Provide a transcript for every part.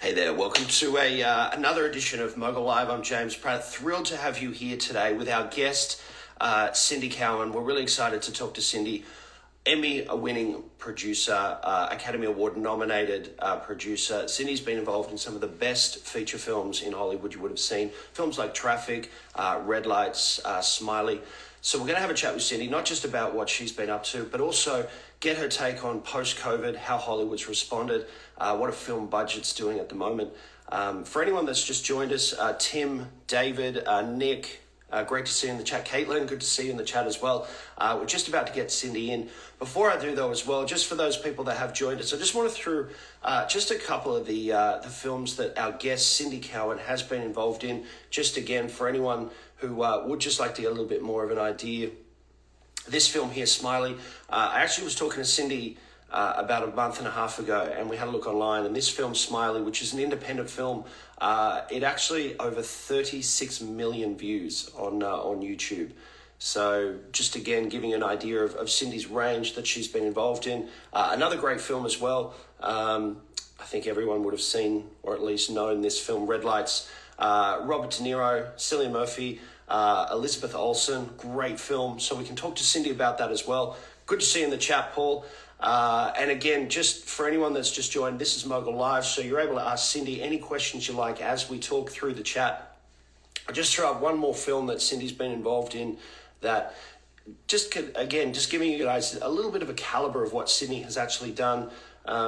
Hey there, welcome to another edition of Mogul Live. I'm James Pratt. Thrilled to have you here today with our guest, Cindy Cowan. We're really excited to talk to Cindy, Emmy-winning producer, Academy Award-nominated producer. Cindy's been involved in some of the best feature films in Hollywood you would have seen. Films like Traffic, Red Lights, Smiley. So we're going to have a chat with Cindy, not just about what she's been up to, but also get her take on post-COVID, how Hollywood's responded, what are film budgets doing at the moment. For anyone that's just joined us, Tim, David, Nick, great to see you in the chat. Caitlin, good to see you in the chat as well. We're just about to get Cindy in. Before I do, though, as well, just for those people that have joined us, I just want to through just a couple of the films that our guest, Cindy Cowan, has been involved in. Just again, for anyone who would just like to get a little bit more of an idea. This film here, Smiley, I actually was talking to Cindy about a month and a half ago, and we had a look online, and this film, Smiley, which is an independent film, it actually over 36 million views on YouTube. So just again, giving you an idea of Cindy's range that she's been involved in. Another great film as well. I think everyone would have seen, or at least known, this film, Red Lights. Robert De Niro, Cillian Murphy, Elizabeth Olsen, great film. So we can talk to Cindy about that as well. Good to see you in the chat, Paul. And again, just for anyone that's just joined, this is Mogul Live, so you're able to ask Cindy any questions you like as we talk through the chat. I'll just throw out one more film that Cindy's been involved in that just giving you guys a little bit of a caliber of what Cindy has actually done.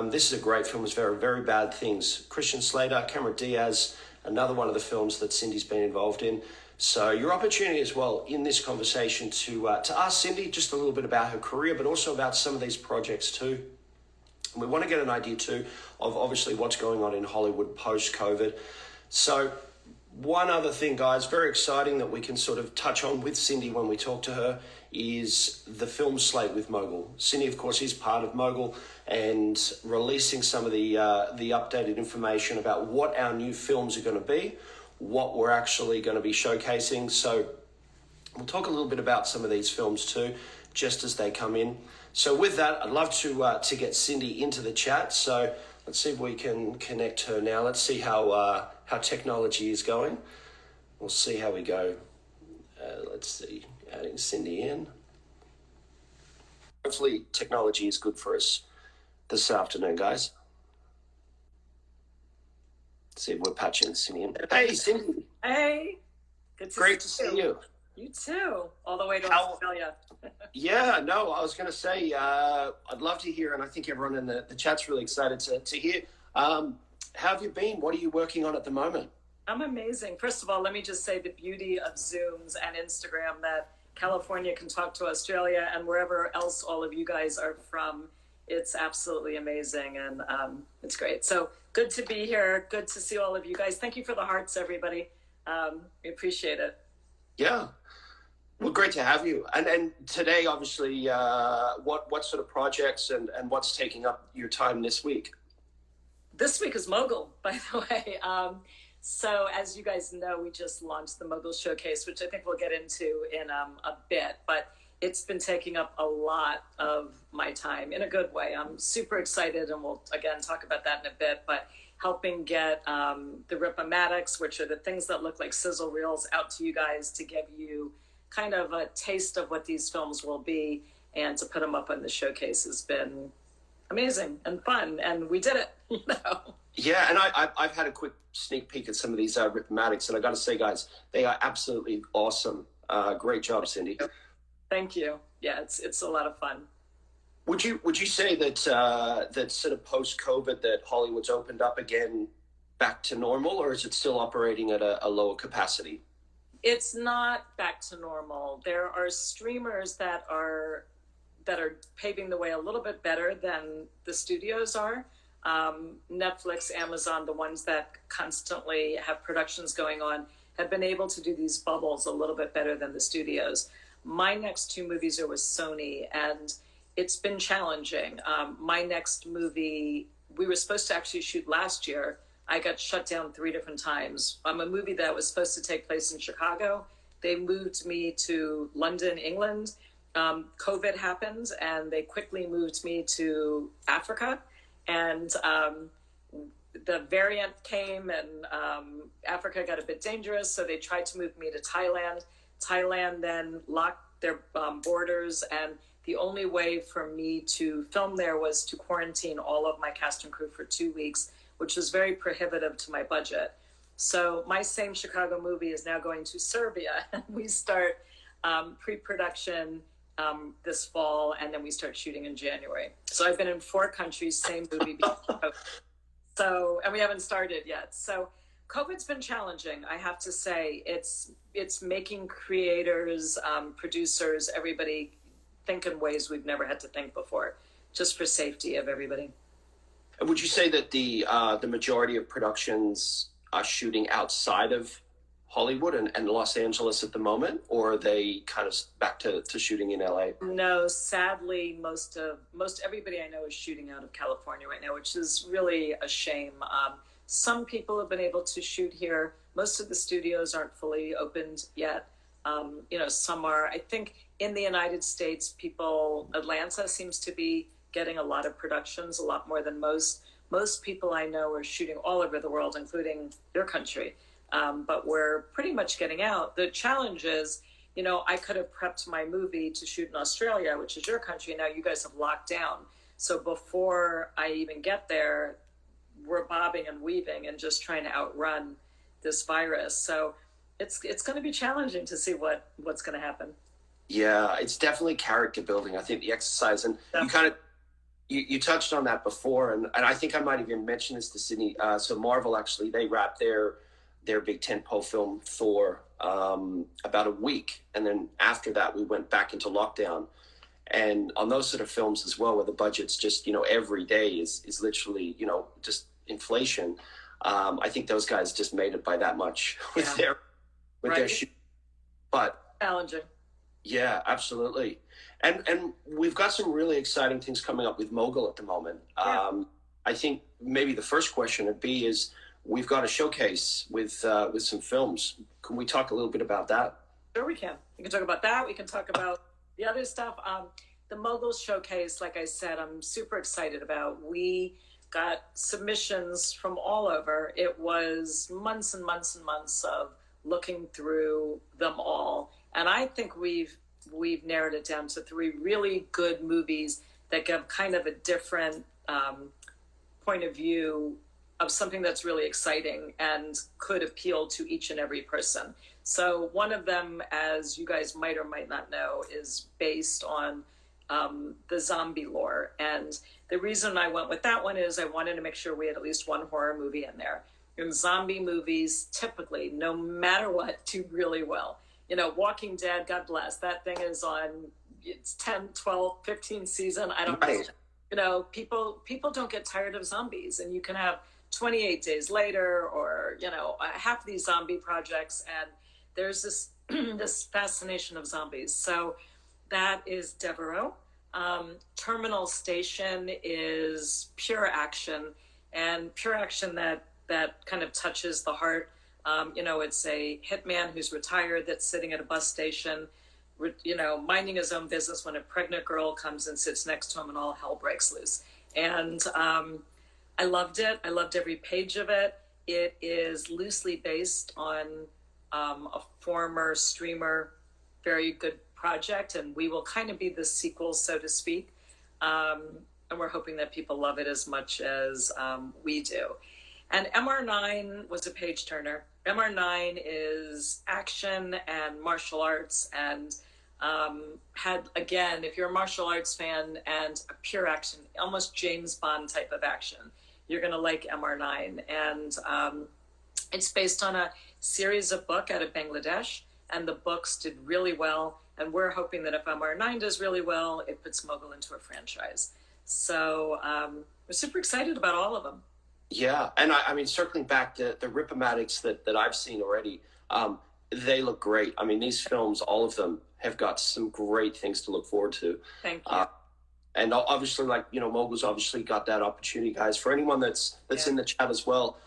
This is a great film. It's Very, Very Bad Things. Christian Slater, Cameron Diaz, another one of the films that Cindy's been involved in. So your opportunity as well in this conversation to ask Cindy just a little bit about her career, but also about some of these projects too. And we want to get an idea too of obviously what's going on in Hollywood post-COVID. So one other thing, guys, very exciting that we can sort of touch on with Cindy when we talk to her is the film slate with Mogul. Cindy, of course, is part of Mogul and releasing some of the updated information about what our new films are going to be, what we're actually going to be showcasing. So we'll talk a little bit about some of these films too, just as they come in. So with that, I'd love to get Cindy into the chat. So let's see if we can connect her now. Let's see how technology is going. We'll see how we go. Let's see, adding Cindy in. Hopefully technology is good for us this afternoon, guys. See if we're patching Cindy in. Hey, Cindy. Hey. Great to see you. You too. All the way to Australia. Yeah, no, I was going to say, I'd love to hear, and I think everyone in the chat's really excited to hear. How have you been? What are you working on at the moment? I'm amazing. First of all, let me just say the beauty of Zooms and Instagram, that California can talk to Australia and wherever else all of you guys are from. It's absolutely amazing, and it's great. So good to be here. Good to see all of you guys. Thank you for the hearts, everybody. We appreciate it. Yeah. Well, great to have you. And today, obviously, what sort of projects and what's taking up your time this week? This week is Mogul, by the way. So as you guys know, we just launched the Moguls Showcase, which I think we'll get into in a bit. But it's been taking up a lot of my time in a good way. I'm super excited, and we'll, again, talk about that in a bit, but helping get the Rip-O-Matics, which are the things that look like sizzle reels, out to you guys to give you kind of a taste of what these films will be, and to put them up on the showcase has been amazing and fun, and we did it, you know? Yeah, and I've had a quick sneak peek at some of these Rip-O-Matics, and I got to say, guys, they are absolutely awesome. Great job, Cindy. Thank you. Yeah, it's a lot of fun. Would you say that that sort of post-COVID that Hollywood's opened up again back to normal, or is it still operating at a lower capacity? It's not back to normal. There are streamers that are paving the way a little bit better than the studios are. Netflix, Amazon, the ones that constantly have productions going on, have been able to do these bubbles a little bit better than the studios. My next two movies are with Sony, and it's been challenging. My next movie, we were supposed to actually shoot last year. I got shut down 3 different times. A movie that was supposed to take place in Chicago, they moved me to London, England. COVID happened, and they quickly moved me to Africa. And the variant came, and Africa got a bit dangerous, so they tried to move me to Thailand. Thailand then locked their borders, and the only way for me to film there was to quarantine all of my cast and crew for 2 weeks, which was very prohibitive to my budget. So my same Chicago movie is now going to Serbia, and we start pre-production this fall, and then we start shooting in January. So I've been in 4 countries, same movie. So, and we haven't started yet. So COVID's been challenging, I have to say. It's making creators, producers, everybody think in ways we've never had to think before, just for safety of everybody. Would you say that the majority of productions are shooting outside of Hollywood and Los Angeles at the moment, or are they kind of back to shooting in LA? No, sadly, most everybody I know is shooting out of California right now, which is really a shame. Some people have been able to shoot here. Most of the studios aren't fully opened yet. Some are. I think in the United States, Atlanta seems to be getting a lot of productions, a lot more than most. Most people I know are shooting all over the world, including your country. But we're pretty much getting out. The challenge is, I could have prepped my movie to shoot in Australia, which is your country. Now you guys have locked down. So before I even get there, we're bobbing and weaving and just trying to outrun this virus. So it's going to be challenging to see what's going to happen. Yeah, it's definitely character building. I think the exercise, and you touched on that before, and I think I might even mention this to Sydney. So Marvel, actually, they wrapped their big tentpole film Thor about a week, and then after that we went back into lockdown. And on those sort of films as well, where the budget's just every day is literally just inflation. I think those guys just made it by that much with their shoot. But challenging. Yeah, absolutely. And we've got some really exciting things coming up with Mogul at the moment. I think maybe the first question would be is, we've got a showcase with some films. Can we talk a little bit about that? Sure, we can. We can talk about that. We can talk about the other stuff. The Moguls Showcase, like I said, I'm super excited about. We got submissions from all over. It was months and months and months of looking through them all. And I think we've narrowed it down to 3 really good movies that give kind of a different point of view of something that's really exciting and could appeal to each and every person. So one of them, as you guys might or might not know, is based on the zombie lore. And the reason I went with that one is I wanted to make sure we had at least one horror movie in there. And zombie movies typically, no matter what, do really well. Walking Dead, God bless, that thing is on its 10, 12, 15 season. I don't know. People don't get tired of zombies, and you can have 28 Days Later or, half of these zombie projects, and there's this this fascination of zombies. So that is Devereaux. Terminal Station is pure action, and pure action that kind of touches the heart. It's a hitman who's retired that's sitting at a bus station, minding his own business when a pregnant girl comes and sits next to him, and all hell breaks loose. And I loved it. I loved every page of it. It is loosely based on a former streamer, very good project, and we will kind of be the sequel, so to speak. And we're hoping that people love it as much as we do. And MR9 was a page turner. MR9 is action and martial arts, and had, again, if you're a martial arts fan and a pure action, almost James Bond type of action, you're going to like MR9. And it's based on a series of books out of Bangladesh, and the books did really well. And we're hoping that if MR9 does really well, it puts Mogul into a franchise. So we're super excited about all of them. Yeah, and I mean, circling back to the Ripomatics that I've seen already, they look great. I mean, these films, all of them, have got some great things to look forward to. Thank you. And obviously, Mogul's obviously got that opportunity, guys. For anyone that's in the chat as well,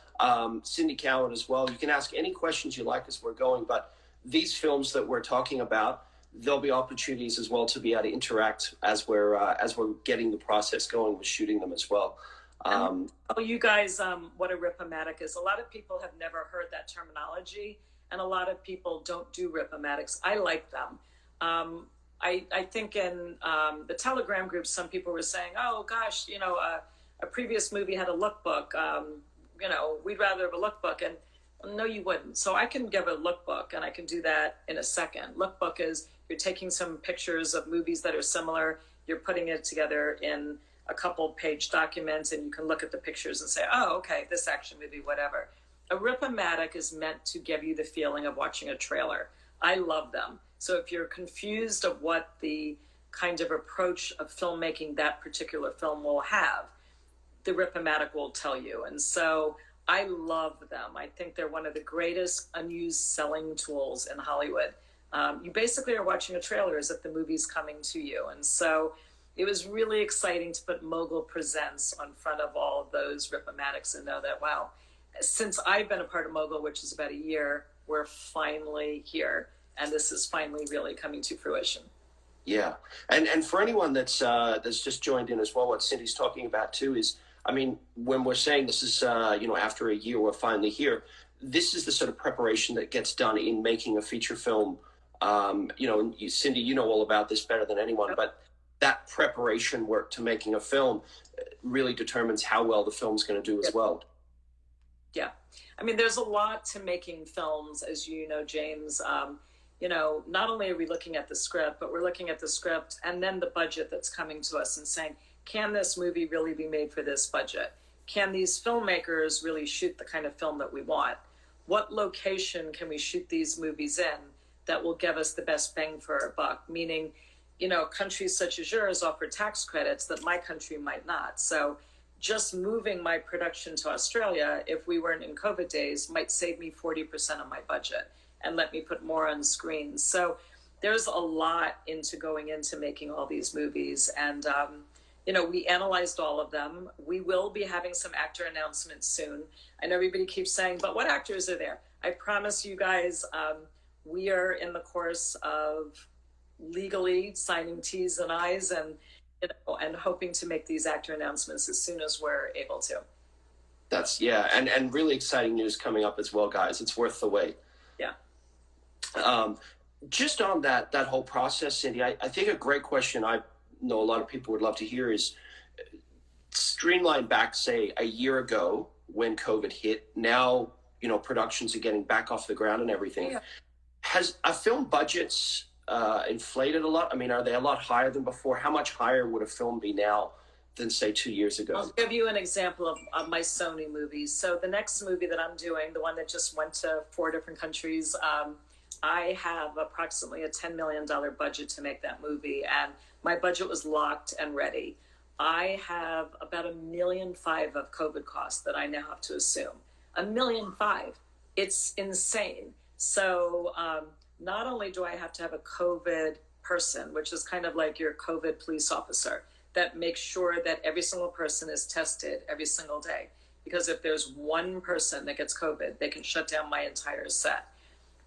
Cindy Cowan as well, you can ask any questions you like as we're going. But these films that we're talking about, there'll be opportunities as well to be able to interact as we're getting the process going with shooting them as well. And tell you guys what a rip-o-matic is. A lot of people have never heard that terminology, and a lot of people don't do rip-o-matics. I like them. I think in the Telegram group, some people were saying, oh gosh, a previous movie had a lookbook. We'd rather have a lookbook. And no, you wouldn't. So I can give a lookbook, and I can do that in a second. Lookbook is you're taking some pictures of movies that are similar, you're putting it together in a couple page documents, and you can look at the pictures and say, oh, okay, this action movie, whatever. A rip-o-matic is meant to give you the feeling of watching a trailer. I love them. So if you're confused of what the kind of approach of filmmaking that particular film will have, the rip-o-matic will tell you. And so I love them. I think they're one of the greatest unused selling tools in Hollywood. You basically are watching a trailer as if the movie's coming to you. And so it was really exciting to put Mogul Presents on front of all of those rip-o-matics and know that, wow, since I've been a part of Mogul, which is about a year, we're finally here. And this is finally really coming to fruition. Yeah. And for anyone that's just joined in as well, what Cindy's talking about too is, I mean, when we're saying this is, after a year, we're finally here, this is the sort of preparation that gets done in making a feature film. And Cindy, you know all about this better than anyone, but that preparation work to making a film really determines how well the film's going to do as well. Yeah. I mean, there's a lot to making films, as you know, James. Not only are we looking at the script, but we're looking at the script and then the budget that's coming to us and saying, can this movie really be made for this budget? Can these filmmakers really shoot the kind of film that we want? What location can we shoot these movies in that will give us the best bang for our buck? Meaning, countries such as yours offer tax credits that my country might not. So just moving my production to Australia, if we weren't in COVID days, might save me 40% of my budget and let me put more on screens. So there's a lot going into making all these movies. And, we analyzed all of them. We will be having some actor announcements soon. I know everybody keeps saying, but what actors are there? I promise you guys, we are in the course of legally signing T's and I's and hoping to make these actor announcements as soon as we're able to. That's, yeah. And really exciting news coming up as well, guys. It's worth the wait. Yeah. Just on that whole process, Cindy, I think a great question I know a lot of people would love to hear is streamline back, say, a year ago when COVID hit. Now, productions are getting back off the ground and everything. Yeah. Has a film budgets inflated a lot? I mean, are they a lot higher than before? How much higher would a film be now than, say, 2 years ago? I'll give you an example of my Sony movies. So the next movie that I'm doing, the one that just went to 4 different countries, I have approximately a $10 million budget to make that movie, and my budget was locked and ready. I have about $1.5 million of COVID costs that I now have to assume. $1.5 million. It's insane. So not only do I have to have a COVID person, which is kind of like your COVID police officer, that makes sure that every single person is tested every single day. Because if there's one person that gets COVID, they can shut down my entire set.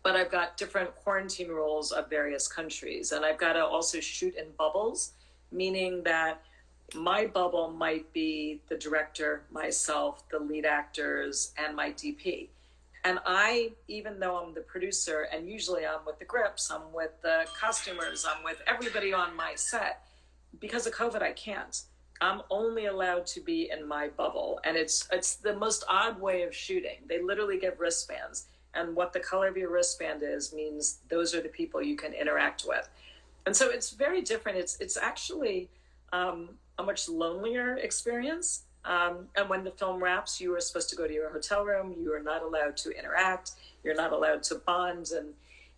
But I've got different quarantine rules of various countries. And I've got to also shoot in bubbles, meaning that my bubble might be the director, myself, the lead actors, and my DP. And I, even though I'm the producer, and usually I'm with the grips, I'm with the costumers, I'm with everybody on my set, because of COVID, I can't. I'm only allowed to be in my bubble. And it's the most odd way of shooting. They literally give wristbands. And what the color of your wristband is means those are the people you can interact with. And so it's very different. It's actually a much lonelier experience. And when the film wraps, you are supposed to go to your hotel room. You are not allowed to interact. You're not allowed to bond.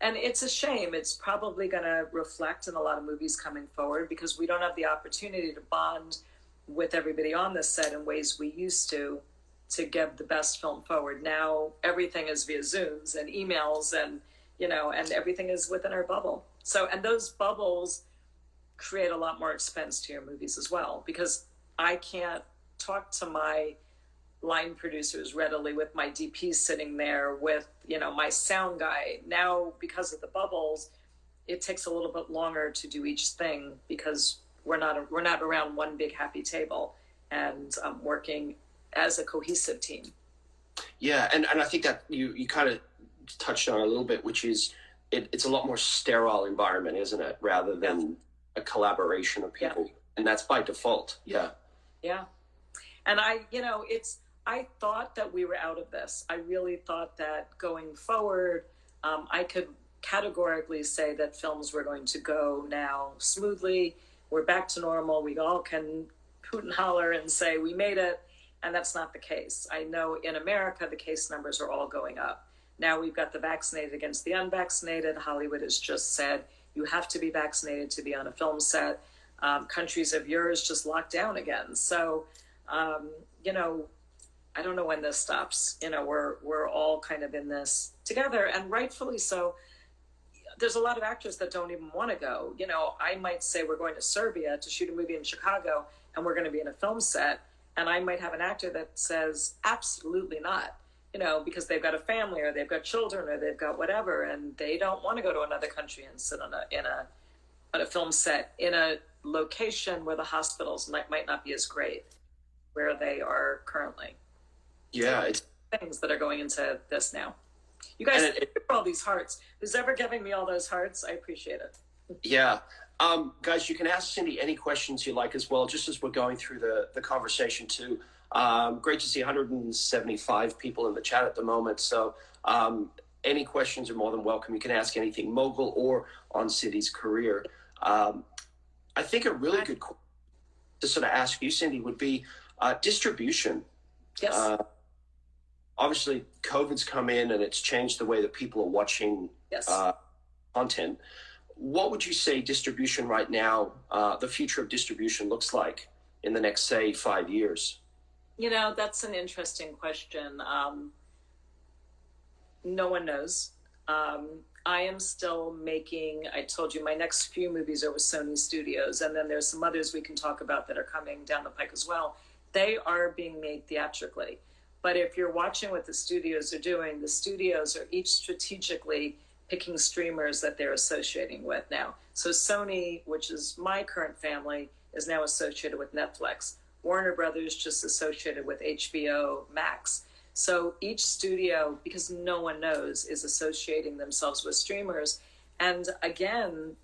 And it's a shame. It's probably going to reflect in a lot of movies coming forward because we don't have the opportunity to bond with everybody on the set in ways we used to give the best film forward. Now everything is via Zooms and emails and everything is within our bubble. So, and those bubbles create a lot more expense to your movies as well, because I can't talk to my line producers readily with my DP sitting there with, my sound guy. Now, because of the bubbles, it takes a little bit longer to do each thing because we're not around one big happy table. and working as a cohesive team. Yeah, and I think that you kind of touched on it a little bit, which is it's a lot more sterile environment, isn't it, rather than a collaboration of people, and that's by default. Yeah. And I thought that we were out of this. I really thought that going forward, I could categorically say that films were going to go now smoothly. We're back to normal. We all can hoot and holler and say we made it. And that's not the case. I know in America, the case numbers are all going up. Now we've got the vaccinated against the unvaccinated. Hollywood has just said you have to be vaccinated to be on a film set. Countries of yours just locked down again. So, I don't know when this stops. We're all kind of in this together, and rightfully so. There's a lot of actors that don't even want to go. I might say we're going to Serbia to shoot a movie in Chicago, and we're going to be in a film set. And I might have an actor that says, absolutely not, because they've got a family or they've got children or they've got whatever, and they don't want to go to another country and sit on a film set in a location where the hospitals might not be as great where they are currently. Yeah, it's things that are going into this now. You guys, all these hearts. Who's ever giving me all those hearts? I appreciate it. Yeah. Guys, you can ask Cindy any questions you like as well, just as we're going through the conversation too. Great to see 175 people in the chat at the moment. So any questions are more than welcome. You can ask anything Mogul or on Cindy's career. I think a really good question to sort of ask you, Cindy, would be distribution. Yes. Obviously, COVID's come in and it's changed the way that people are watching content. What would you say distribution right now, the future of distribution looks like in the next, say, 5 years? That's an interesting question. No one knows. I am still making, I told you, my next few movies are with Sony Studios, and then there's some others we can talk about that are coming down the pike as well. They are being made theatrically. But if you're watching what the studios are doing, the studios are each strategically picking streamers that they're associating with now. So Sony, which is my current family, is now associated with Netflix. Warner Brothers just associated with HBO Max. So each studio, because no one knows, is associating themselves with streamers. And again,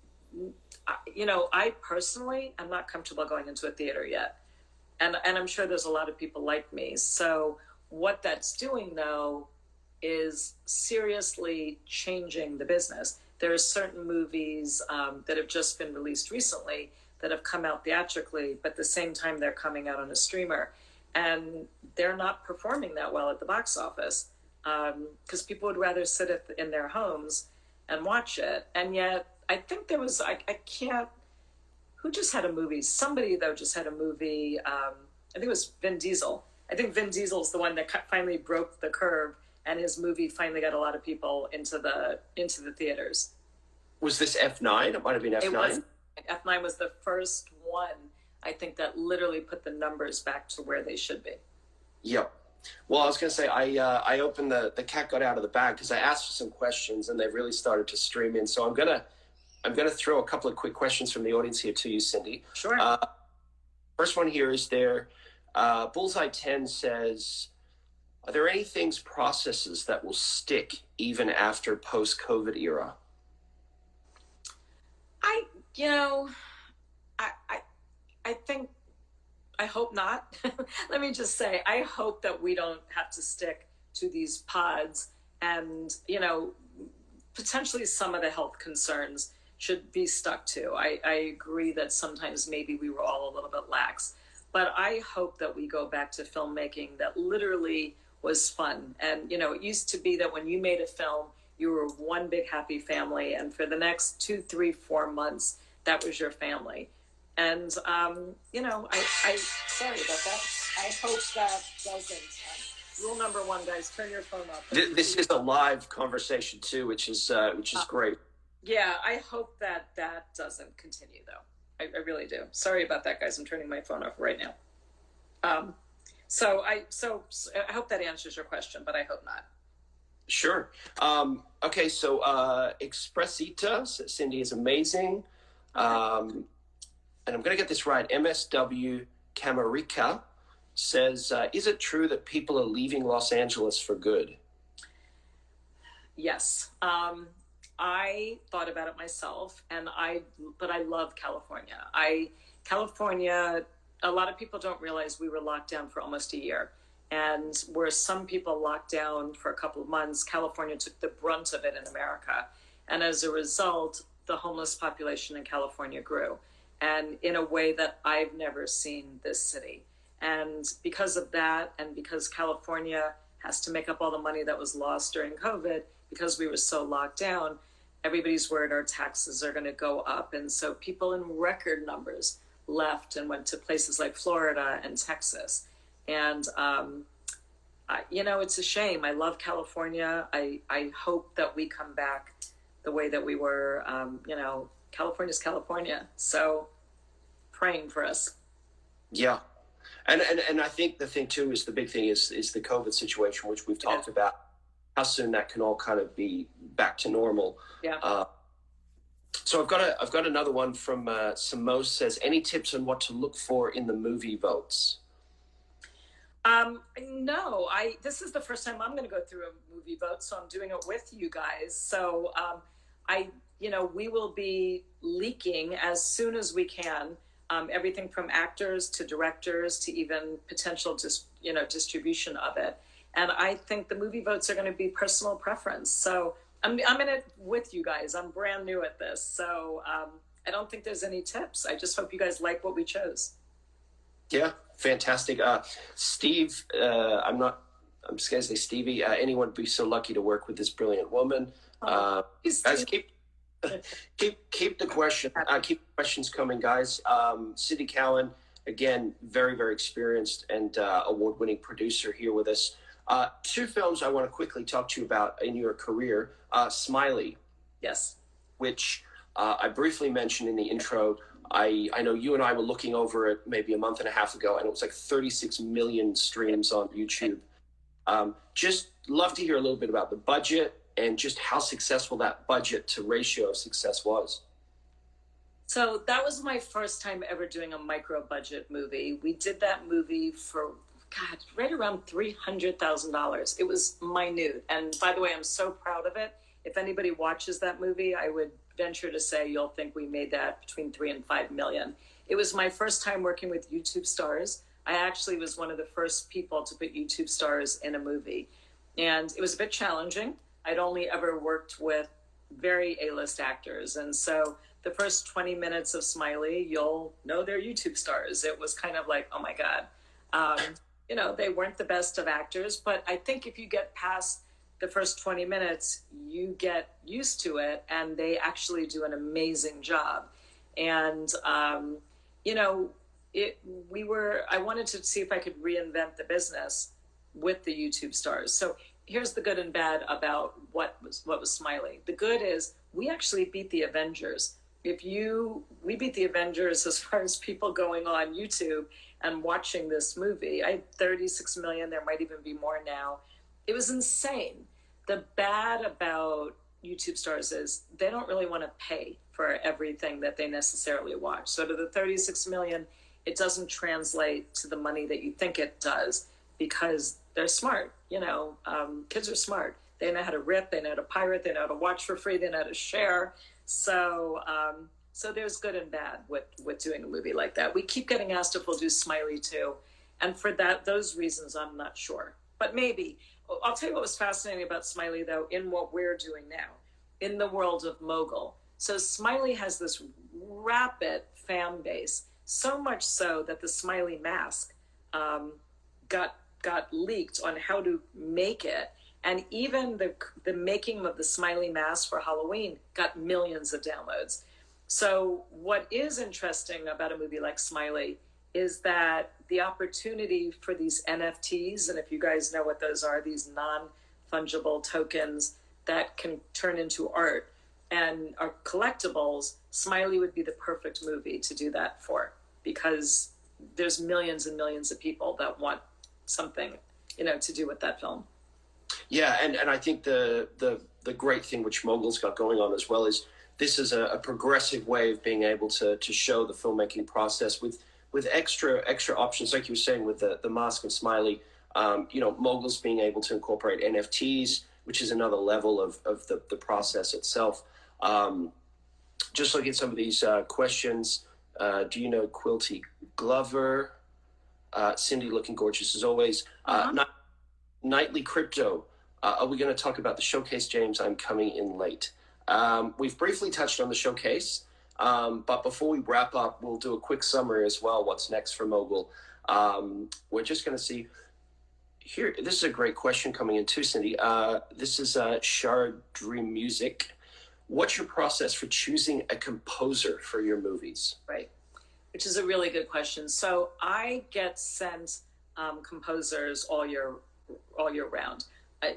I personally am not comfortable going into a theater yet. And I'm sure there's a lot of people like me. So what that's doing, though, is seriously changing the business. There are certain movies that have just been released recently that have come out theatrically, but at the same time they're coming out on a streamer. And they're not performing that well at the box office because people would rather sit in their homes and watch it. And yet, I think there was, I can't, who just had a movie? Somebody, though, just had a movie. I think it was Vin Diesel. I think Vin Diesel's the one that finally broke the curve, and his movie finally got a lot of people into the theaters. Was this F9? It might have been F9. F9 was the first one, I think, that literally put the numbers back to where they should be. Yep. Well, I was going to say, I opened the cat got out of the bag because I asked for some questions and they've really started to stream in. So I'm gonna throw a couple of quick questions from the audience here to you, Cindy. Sure. First one here is Bullseye 10 says, are there any processes that will stick even after post-COVID era? I think, I hope not. Let me just say, I hope that we don't have to stick to these pods and, potentially some of the health concerns should be stuck to. I agree that sometimes maybe we were all a little bit lax, but I hope that we go back to filmmaking that literally was fun. And, it used to be that when you made a film, you were one big happy family. And for the next 2, 3, 4 months, that was your family. And, I sorry about that. I hope that doesn't. Rule number 1, guys, turn your phone off. This is a live conversation too, which is great. Yeah, I hope that doesn't continue, though. I really do. Sorry about that, guys. I'm turning my phone off right now. So I hope that answers your question, but I hope not. Sure. Okay, so Expressita, Cindy is amazing. And I'm going to get this right. MSW Camarica says, is it true that people are leaving Los Angeles for good? Yes. I thought about it myself, but I love California. California, a lot of people don't realize we were locked down for almost a year. And where some people locked down for a couple of months, California took the brunt of it in America. And as a result, the homeless population in California grew, and in a way that I've never seen this city. And because of that, and because California has to make up all the money that was lost during COVID, because we were so locked down, everybody's worried our taxes are going to go up. And so people in record numbers left and went to places like Florida and Texas. And, it's a shame. I love California. I hope that we come back the way that we were. California's California. So praying for us. Yeah. And I think the thing too is the big thing is the COVID situation, which we've talked about, how soon that can all kind of be back to normal. Yeah. So I've got another one from Samo says, any tips on what to look for in the movie votes? No, this is the first time I'm going to go through a movie vote, so I'm doing it with you guys. So, we will be leaking as soon as we can, everything from actors to directors to even potential distribution of it. And I think the movie votes are going to be personal preference. So I'm in it with you guys. I'm brand new at this. So, I don't think there's any tips. I just hope you guys like what we chose. Yeah, fantastic. Steve, I'm scared to say Stevie. Anyone would be so lucky to work with this brilliant woman. Guys, keep the questions coming, guys. Cindy Cowan, again, very, very experienced and award-winning producer here with us. Two films I want to quickly talk to you about in your career. Smiley. Yes. Which I briefly mentioned in the intro. I know you and I were looking over it maybe a month and a half ago, and it was like 36 million streams on YouTube. Just love to hear a little bit about the budget and just how successful that budget to ratio of success was. So that was my first time ever doing a micro budget movie. We did that movie for, right around $300,000. It was minute. And by the way, I'm so proud of it. If anybody watches that movie, I would venture to say you'll think we made that between 3 and 5 million. It was my first time working with YouTube stars. I actually was one of the first people to put YouTube stars in a movie. And it was a bit challenging. I'd only ever worked with very A-list actors. And so the first 20 minutes of Smiley, you'll know they're YouTube stars. It was kind of like, oh my God. They weren't the best of actors, but I think if you get past the first 20 minutes, you get used to it, and they actually do an amazing job. And, I wanted to see if I could reinvent the business with the YouTube stars. So here's the good and bad about what was Smiley. The good is we actually beat the Avengers. We beat the Avengers as far as people going on YouTube and watching this movie. I had 36 million, there might even be more now. It was insane. The bad about YouTube stars is they don't really want to pay for everything that they necessarily watch. So to the 36 million, it doesn't translate to the money that you think it does because they're smart. Kids are smart. They know how to rip, they know how to pirate, they know how to watch for free, they know how to share. So there's good and bad with doing a movie like that. We keep getting asked if we'll do Smiley too. And for those reasons, I'm not sure. But maybe. I'll tell you what was fascinating about Smiley, though, in what we're doing now, in the world of Mogul. So Smiley has this rapid fan base, so much so that the Smiley mask got leaked on how to make it. And even the making of the Smiley mask for Halloween got millions of downloads. So what is interesting about a movie like Smiley is that the opportunity for these NFTs, and if you guys know what those are, these non-fungible tokens that can turn into art and are collectibles, Smiley would be the perfect movie to do that for, because there's millions and millions of people that want something, to do with that film. Yeah, and I think the great thing which Mogul's got going on as well is this is a progressive way of being able to show the filmmaking process with with extra options, like you were saying with the mask and smiley. Moguls being able to incorporate NFTs, which is another level of the process itself. Just looking at some of these questions. Do you know Quilty Glover? Cindy looking gorgeous as always. Nightly Crypto. Are we going to talk about the showcase, James? I'm coming in late. We've briefly touched on the showcase, but before we wrap up, we'll do a quick summary as well. What's next for Mogul? We're just going to see here. This is a great question coming in too, Cindy. This is Shard Dream Music. What's your process for choosing a composer for your movies? Right, which is a really good question. So I get sent composers all year round.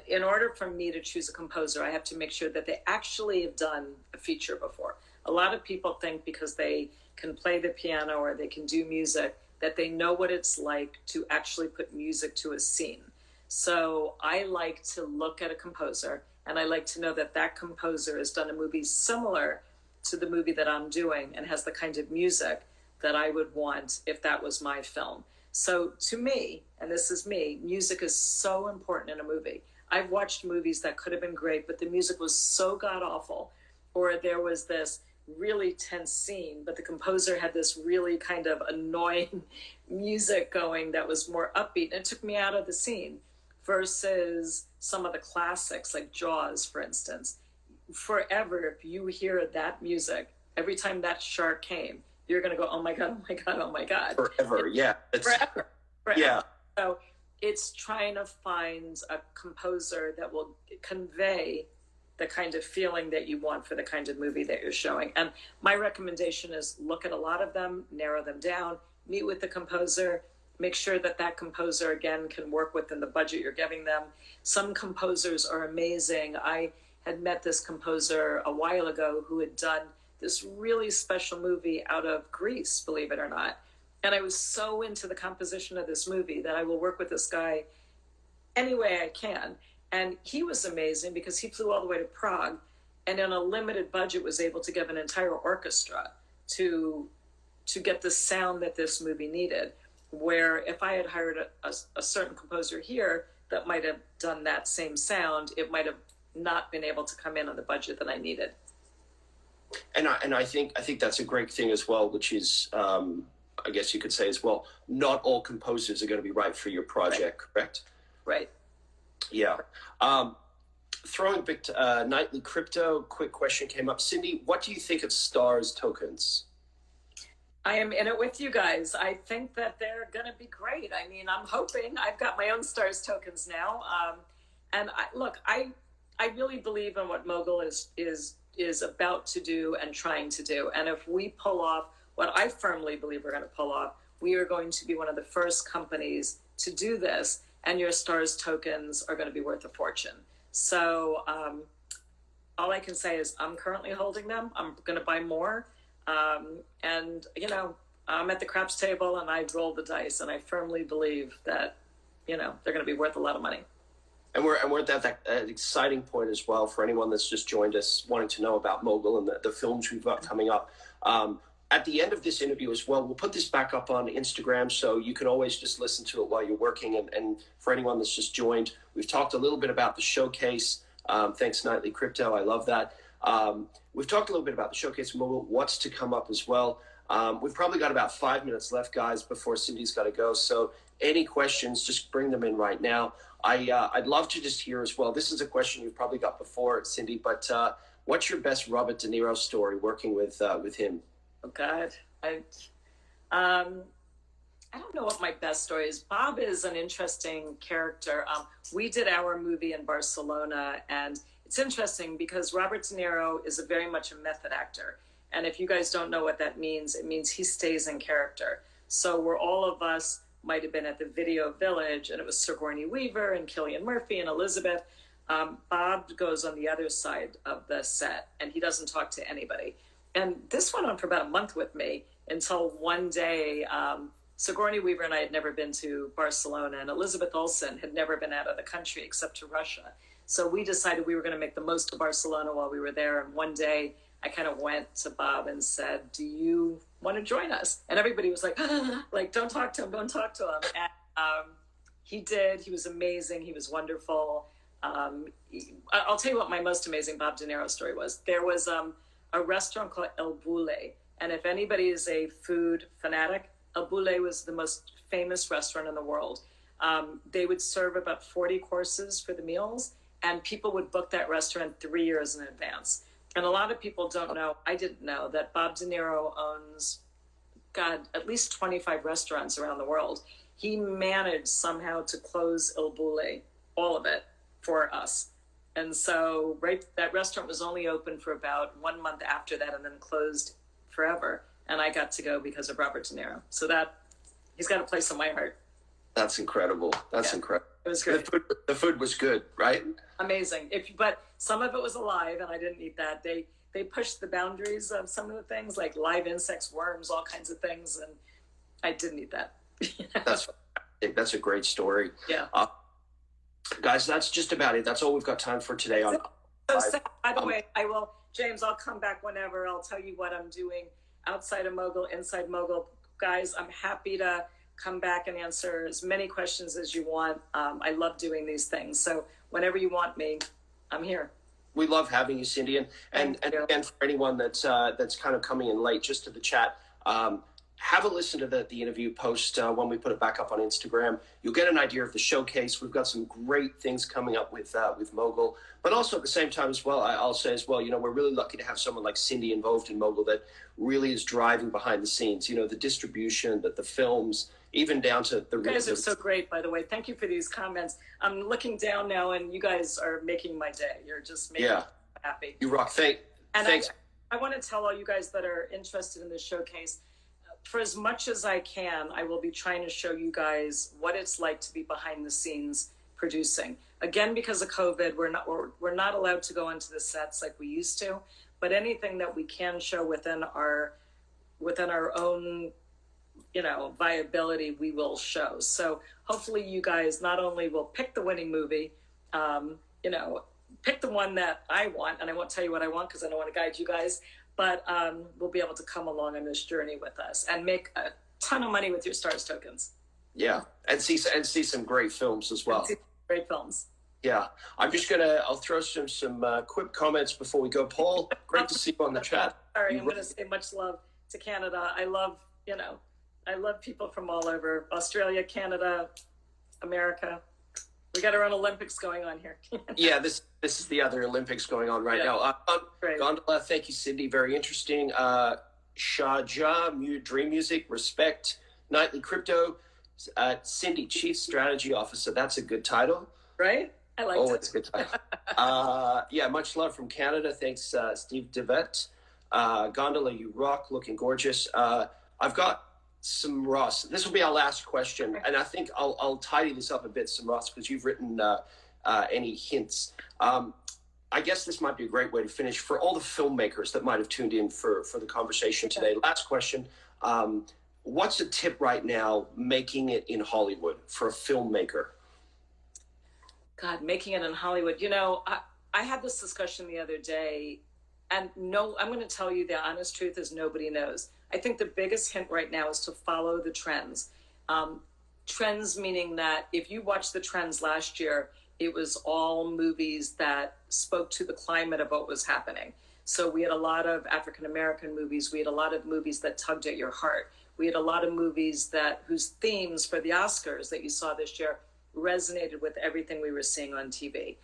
In order for me to choose a composer, I have to make sure that they actually have done a feature before. A lot of people think because they can play the piano or they can do music that they know what it's like to actually put music to a scene. So I like to look at a composer, and I like to know that that composer has done a movie similar to the movie that I'm doing and has the kind of music that I would want if that was my film. So to me, and this is me, music is so important in a movie. I've watched movies that could have been great, but the music was so god-awful, or there was this really tense scene, but the composer had this really kind of annoying music going that was more upbeat, and it took me out of the scene, versus some of the classics like Jaws, for instance. Forever, if you hear that music, every time that shark came, you're going to go, oh my God, oh my God, oh my God. Forever, yeah. Forever. Yeah. So it's trying to find a composer that will convey the kind of feeling that you want for the kind of movie that you're showing. And my recommendation is look at a lot of them, narrow them down, meet with the composer, make sure that that composer, again, can work within the budget you're giving them. Some composers are amazing. I had met this composer a while ago who had done this really special movie out of Greece, believe it or not. And I was so into the composition of this movie that I will work with this guy any way I can. And he was amazing because he flew all the way to Prague and in a limited budget was able to give an entire orchestra to get the sound that this movie needed. Where if I had hired a certain composer here that might have done that same sound, it might have not been able to come in on the budget that I needed. And I think that's a great thing as well, which is, I guess you could say as well, not all composers are going to be right for your project, correct? Right. Yeah. Throwing back to Nightly Crypto, quick question came up. Cindy, what do you think of Stars tokens? I am in it with you guys. I think that they're going to be great. I mean, I'm hoping. I've got my own Stars tokens now. And I really believe in what Mogul is about to do and trying to do. And if we pull off what I firmly believe we're going to pull off, we are going to be one of the first companies to do this. And your Stars tokens are going to be worth a fortune. So all I can say is I'm currently holding them. I'm going to buy more. And, I'm at the craps table and I roll the dice and I firmly believe that, they're going to be worth a lot of money. And we're at that exciting point as well for anyone that's just joined us wanting to know about Mogul and the films we've got coming up. At the end of this interview as well, we'll put this back up on Instagram so you can always just listen to it while you're working. And for anyone that's just joined, we've talked a little bit about the showcase. Thanks, Nightly Crypto. I love that. We've talked a little bit about the showcase Mogul, what's to come up as well. We've probably got about 5 minutes left, guys, before Cindy's got to go. So any questions, just bring them in right now. I'd love to just hear as well. This is a question you've probably got before, Cindy, but what's your best Robert De Niro story working with him? Oh, God. I don't know what my best story is. Bob is an interesting character. We did our movie in Barcelona, and it's interesting because Robert De Niro is very much a method actor. And if you guys don't know what that means, it means he stays in character. So where all of us might have been at the Video Village, and it was Sigourney Weaver and Cillian Murphy and Elizabeth, Bob goes on the other side of the set, and he doesn't talk to anybody. And this went on for about a month with me until one day, Sigourney Weaver and I had never been to Barcelona, and Elizabeth Olsen had never been out of the country except to Russia. So we decided we were going to make the most of Barcelona while we were there. And one day I kind of went to Bob and said, "Do you want to join us?" And everybody was like, like, "Don't talk to him, don't talk to him." And he did. He was amazing. He was wonderful. I'll tell you what my most amazing Bob De Niro story was. There was a restaurant called El Bulli, and if anybody is a food fanatic, El Bulli was the most famous restaurant in the world. They would serve about 40 courses for the meals, and people would book that restaurant 3 years in advance. And a lot of people don't know, I didn't know, that Bob De Niro owns, God, at least 25 restaurants around the world. He managed somehow to close El Bulli, all of it, for us. And so that restaurant was only open for about 1 month after that and then closed forever. And I got to go because of Robert De Niro. So he's got a place in my heart. That's incredible. That's incredible. It was great. The food was good, right? Amazing. But some of it was alive, and I didn't eat that. They pushed the boundaries of some of the things, like live insects, worms, all kinds of things, and I didn't eat that. That's a great story. Yeah. Guys, that's just about it. That's all we've got time for today. By the way, James, I'll come back whenever. I'll tell you what I'm doing outside of Mogul, inside Mogul. Guys, I'm happy to come back and answer as many questions as you want. I love doing these things. So whenever you want me, I'm here. We love having you, Cindy. And again, for anyone that's kind of coming in late just to the chat, have a listen to the interview post when we put it back up on Instagram. You'll get an idea of the showcase. We've got some great things coming up with Mogul, but also at the same time as well, I'll say as well, we're really lucky to have someone like Cindy involved in Mogul that really is driving behind the scenes, the distribution, the films, even down to the... You guys are so great, by the way. Thank you for these comments. I'm looking down now, and you guys are making my day. You're just making me happy. You rock. Thanks. I want to tell all you guys that are interested in this showcase, for as much as I can, I will be trying to show you guys what it's like to be behind the scenes producing. Again, because of COVID, we're not allowed to go into the sets like we used to, but anything that we can show within our own, viability, we will show. So hopefully you guys not only will pick the winning movie, pick the one that I want, and I won't tell you what I want because I don't want to guide you guys, but we'll be able to come along on this journey with us and make a ton of money with your Stars tokens. Yeah, and see some great films as well. Great films. Yeah, I'll throw some quick comments before we go. Paul, great to see you on the chat. Sorry, I'm going to say much love to Canada. I love people from all over, Australia, Canada, America. We got our own Olympics going on here. Yeah, this is the other Olympics going on right now. Gondola, thank you, Cindy. Very interesting. Shahja, Dream Music, Respect, Nightly Crypto, Cindy, Chief Strategy Officer. That's a good title. Right? I like it. It's a good title. Much love from Canada. Thanks, Steve Devet. Gondola, you rock, looking gorgeous. I've got some Ross. This will be our last question, and I think I'll tidy this up a bit, some Ross, because you've written any hints. I guess this might be a great way to finish for all the filmmakers that might have tuned in for the conversation today. Last question. What's a tip right now making it in Hollywood for a filmmaker? God, making it in Hollywood. I had this discussion the other day, and I'm going to tell you the honest truth is nobody knows. I think the biggest hint right now is to follow the trends. Trends meaning that if you watched the trends last year, it was all movies that spoke to the climate of what was happening. So we had a lot of African-American movies. We had a lot of movies that tugged at your heart. We had a lot of movies whose themes for the Oscars that you saw this year resonated with everything we were seeing on TV.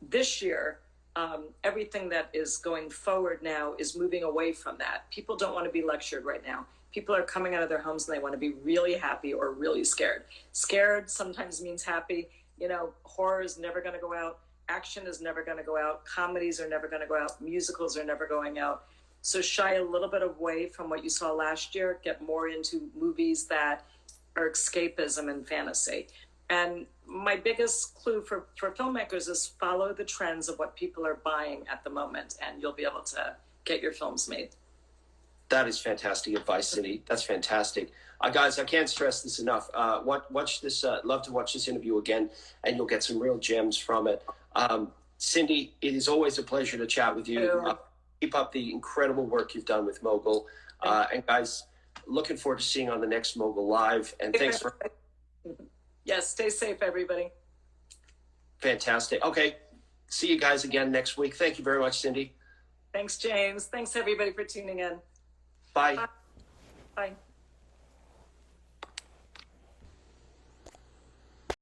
This year, everything that is going forward now is moving away from that. People don't want to be lectured right now. People are coming out of their homes and they want to be really happy or really scared. Scared sometimes means happy. Horror is never going to go out. Action is never going to go out. Comedies are never going to go out. Musicals are never going out. So shy a little bit away from what you saw last year. Get more into movies that are escapism and fantasy. And my biggest clue for filmmakers is follow the trends of what people are buying at the moment, and you'll be able to get your films made. That is fantastic advice, Cindy. That's fantastic. Guys, I can't stress this enough. Watch this. Love to watch this interview again, and you'll get some real gems from it. Cindy, it is always a pleasure to chat with you. Keep up the incredible work you've done with Mogul. And guys, looking forward to seeing you on the next Mogul Live. And thanks for... Yes, stay safe, everybody. Fantastic. Okay, see you guys again next week. Thank you very much, Cindy. Thanks, James. Thanks, everybody, for tuning in. Bye. Bye. Bye.